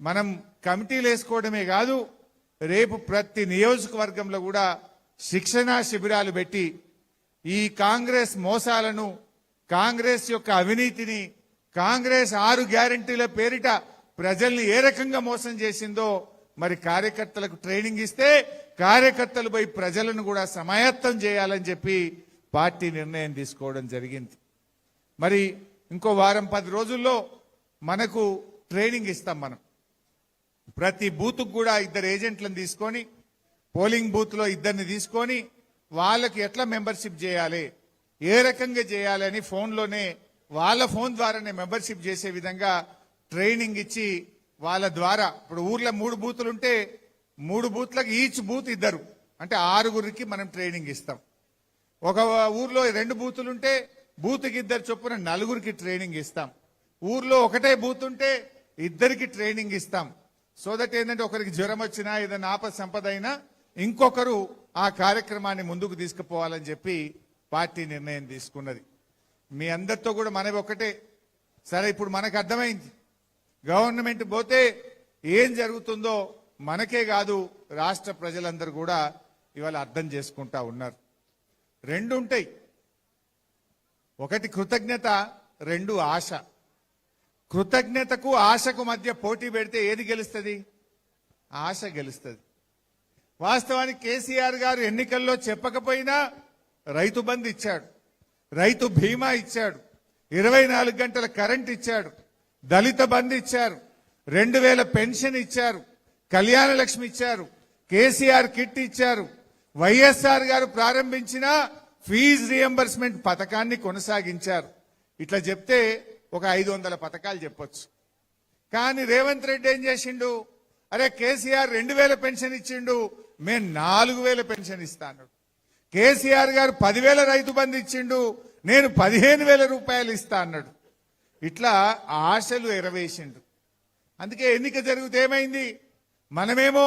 మనం కమిటీలు వేసుకోవడమే కాదు, రేపు ప్రతి నియోజకవర్గంలో కూడా శిక్షణా శిబిరాలు పెట్టి ఈ కాంగ్రెస్ మోసాలను, కాంగ్రెస్ యొక్క అవినీతిని, కాంగ్రెస్ 6 గ్యారెంటీల పేరిట ప్రజల్ని ఏ రకంగా మోసం చేసిందో మరి కార్యకర్తలకు ట్రైనింగ్ ఇస్తే కార్యకర్తలు పోయి ప్రజలను కూడా సమాయత్తం చేయాలని చెప్పి పార్టీ నిర్ణయం తీసుకోవడం జరిగింది. మరి ఇంకో వారం 10 రోజుల్లో మనకు ట్రైనింగ్ ఇస్తాం. మనం ప్రతి బూత్కు కూడా 2 ఏజెంట్లను తీసుకొని, పోలింగ్ బూత్ లో 2ని తీసుకొని వాళ్ళకి ఎట్లా మెంబర్షిప్ చేయాలి, ఏ రకంగా చేయాలి అని ఫోన్లోనే వాళ్ళ ఫోన్ ద్వారానే మెంబర్షిప్ చేసే విధంగా ట్రైనింగ్ ఇచ్చి వాళ్ళ ద్వారా, ఇప్పుడు ఊర్లో 3 బూతులు ఉంటే 3 బూత్లకు ఈచ్ బూత్ 2 అంటే 6గురికి మనం ట్రైనింగ్ ఇస్తాం. ఒక ఊర్లో 2 బూతులు ఉంటే బూత్కి 2 చొప్పున 4గురికి ట్రైనింగ్ ఇస్తాం. ఊర్లో ఒకటే బూత్ ఉంటే 2కి ట్రైనింగ్ ఇస్తాం. సో దట్ ఏంటంటే ఒకరికి జ్వరం వచ్చినా ఏదైనా ఆపద సంపద అయినా ఇంకొకరు ఆ కార్యక్రమాన్ని ముందుకు తీసుకుపోవాలని చెప్పి పార్టీ నిర్ణయం తీసుకున్నది. మీ అందరితో కూడా మనవి ఒకటే, సరే ఇప్పుడు మనకు అర్థమైంది గవర్నమెంట్ పోతే ఏం జరుగుతుందో మనకే కాదు రాష్ట్ర ప్రజలందరూ కూడా ఇవాళ అర్థం చేసుకుంటా ఉన్నారు. 2 ఉంటాయి, ఒకటి కృతజ్ఞత, 2 ఆశ. కృతజ్ఞతకు ఆశకు మధ్య పోటీ పెడితే ఏది గెలుస్తుంది? ఆశ గెలుస్తుంది. వాస్తవానికి కేసీఆర్ గారు ఎన్నికల్లో చెప్పకపోయినా రైతు బంధు ఇచ్చాడు, రైతు బీమా ఇచ్చాడు, 24 గంటల కరెంట్ ఇచ్చాడు, దళిత బంధు ఇచ్చారు, 2000 పెన్షన్ ఇచ్చారు, కళ్యాణ లక్ష్మి ఇచ్చారు, కేసీఆర్ కిట్ ఇచ్చారు, వైఎస్ఆర్ గారు ప్రారంభించిన ఫీజు రియంబర్స్మెంట్ పథకాన్ని కొనసాగించారు. ఇట్లా చెప్తే ఒక 500 పథకాలు చెప్పొచ్చు. కానీ రేవంత్ రెడ్డి ఏం చేసిండు? అరే కేసీఆర్ 2000 పెన్షన్ ఇచ్చిండు, మేము 4000 పెన్షన్ ఇస్తాను. కేసీఆర్ గారు 10,000 రైతు బంధు ఇచ్చిండు, నేను 15,000 రూపాయలు ఇస్తా అన్నాడు. ఇట్లా ఆశలు ఎరవేసిండు. అందుకే ఎన్నిక జరిగితే ఏమైంది? మనమేమో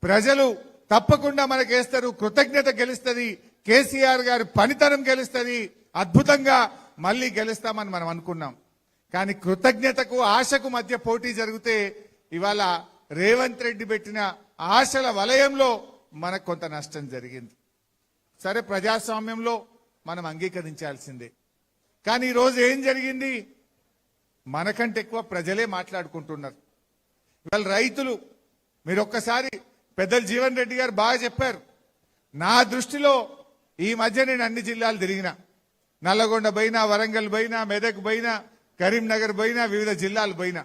ప్రజలు తప్పకుండా మనకేస్తారు, కృతజ్ఞత గెలుస్తుంది, కేసీఆర్ గారి పనితనం గెలుస్తుంది, అద్భుతంగా మళ్ళీ గెలుస్తామని మనం అనుకున్నాం. కానీ కృతజ్ఞతకు ఆశకు మధ్య పోటీ జరిగితే ఇవాళ రేవంత్ రెడ్డి పెట్టిన ఆశల వలయంలో మనకు కొంత నష్టం జరిగింది. సరే, ప్రజాస్వామ్యంలో మనం అంగీకరించాల్సిందే. కానీ ఈరోజు ఏం జరిగింది? మనకంటే ఎక్కువ ప్రజలే మాట్లాడుకుంటున్నారు. ఇవాళ రైతులు, మీరు ఒక్కసారి పెద్దలు జీవన్ రెడ్డి గారు బాగా చెప్పారు. నా దృష్టిలో ఈ మధ్య నేను అన్ని జిల్లాలు తిరిగినా, నల్లగొండ పోయినా, వరంగల్ పోయినా, మెదక్ పోయినా, కరీంనగర్ పోయినా, వివిధ జిల్లాలు పోయినా,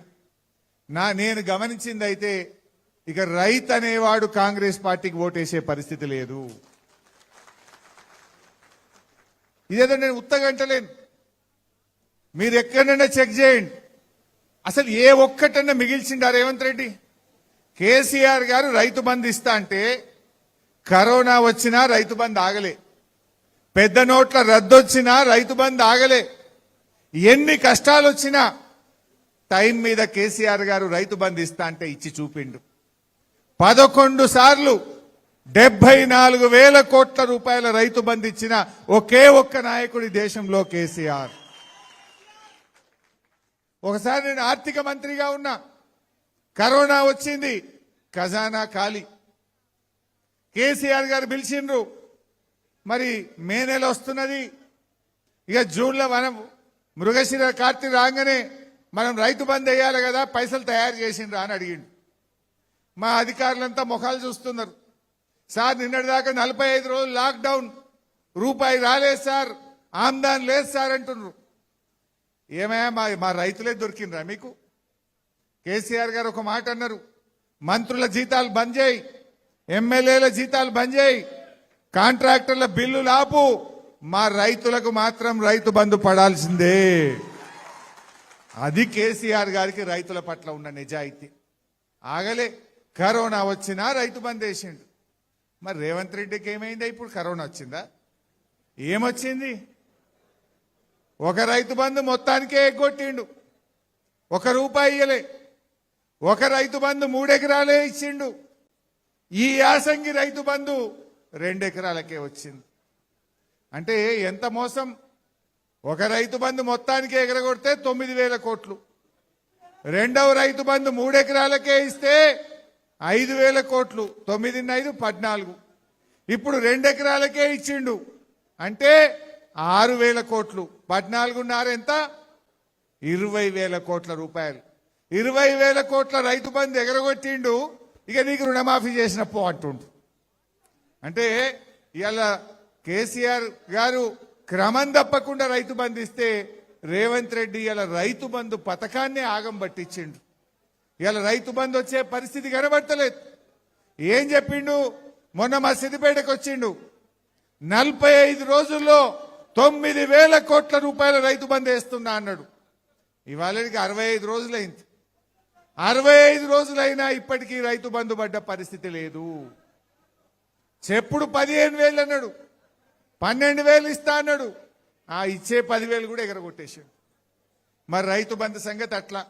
నేను గమనించింది అయితే ఇక రైతు అనేవాడు కాంగ్రెస్ పార్టీకి ఓటేసే పరిస్థితి లేదు. ఇదేదో నేను ఉత్తగంటలేను, మీరు ఎక్కడైనా చెక్ చేయండి. అసలు ఏ ఒక్కటన్నా మిగిల్చిండా రేవంత్ రెడ్డి? కేసీఆర్ గారు రైతు బంధు ఇస్తా అంటే కరోనా వచ్చినా రైతు బంధు ఆగలే, పెద్ద నోట్ల రద్దు వచ్చినా రైతు బంధు ఆగలే, ఎన్ని కష్టాలు వచ్చినా టైం మీద కేసీఆర్ గారు రైతు బంధు ఇస్తా అంటే ఇచ్చి చూపిండు. 11 సార్లు 74,000 కోట్ల రూపాయల రైతు బంధు ఇచ్చిన ఒకే ఒక్క నాయకుడి దేశంలో కేసీఆర్. ఒకసారి నేను ఆర్థిక మంత్రిగా ఉన్నా, కరోనా వచ్చింది, ఖజానా ఖాళీ. కేసీఆర్ గారు పిలిచిండ్రు, మరి మే నెల వస్తున్నది, ఇక జూన్లో మనం మృగశిర కార్తీ రాగానే మనం రైతు బంధు వేయాలి కదా, పైసలు తయారు చేసిండ్రా అని అడిగిండు. మా అధికారులంతా ముఖాలు చూస్తున్నారు. సార్ నిన్నటిదాకా 45 రోజులు లాక్డౌన్, రూపాయి రాలేదు సార్, ఆమ్దాన్ లేదు సార్ అంటున్నారు. ఏమయ్యా, మా రైతులే దొరికినరా మీకు? కేసీఆర్ గారు ఒక మాట అన్నారు, మంత్రుల జీతాలు బంద్ చేయి, ఎమ్మెల్యేల జీతాలు బంద్ చేయి, కాంట్రాక్టర్ల బిల్లులు ఆపు, మా రైతులకు మాత్రం రైతు బంధు పడాల్సిందే. అది కేసీఆర్ గారికి రైతుల పట్ల ఉన్న నిజాయితీ. ఆగలే, కరోనా వచ్చినా రైతు బంద్ వేసిండు. మరి రేవంత్ రెడ్డికి ఏమైందా? ఇప్పుడు కరోనా వచ్చిందా? ఏమొచ్చింది? ఒక రైతు బంధు మొత్తానికే ఎగ్గొట్టిండు, 1 రూపాయి ఇయ్యలే. ఒక రైతు బంధు 3 ఎకరాలే ఇచ్చిండు. ఈ యాసంగి రైతు బంధు 2 ఎకరాలకే వచ్చింది. అంటే ఎంత మోసం! ఒక రైతు బంధు మొత్తానికి ఎగరగొడితే 9,000 కోట్లు, రెండవ రైతు బంధు 3 ఎకరాలకే ఇస్తే 5,000 కోట్లు, 9 5 14. ఇప్పుడు 2 ఎకరాలకే ఇచ్చిండు అంటే 6,000 కోట్లు, 14.5 ఎంత? 20,000 కోట్ల రూపాయలు. 20,000 కోట్ల రైతు బంధు ఎగరగొట్టిండు. ఇక నీకు రుణమాఫీ చేసిన పో అంటుండు. అంటే ఇవాళ కేసీఆర్ గారు క్రమం తప్పకుండా రైతు బంధు ఇస్తే రేవంత్ రెడ్డి ఇలా రైతు బంధు పథకాన్ని ఆగం పట్టించిండు. ఇలా రైతు బంధు వచ్చే పరిస్థితి కనబడతలేదు. ఏం చెప్పిండు? మొన్న మా సిద్దిపేటకు వచ్చిండు. 45 రోజుల్లో 9,000 కోట్ల రూపాయల రైతు బంధు వేస్తున్నా అన్నాడు. ఇవాళకి 65 రోజులైంది. 65 రోజులైనా ఇప్పటికీ రైతు బంధు పడ్డ పరిస్థితి లేదు. చెప్పుడు 15,000 అన్నాడు, 12,000 ఇస్తా అన్నాడు. ఆ ఇచ్చే 10,000 కూడా ఎగరగొట్టేశాడు. మరి రైతు బంధు సంగతి అట్లా.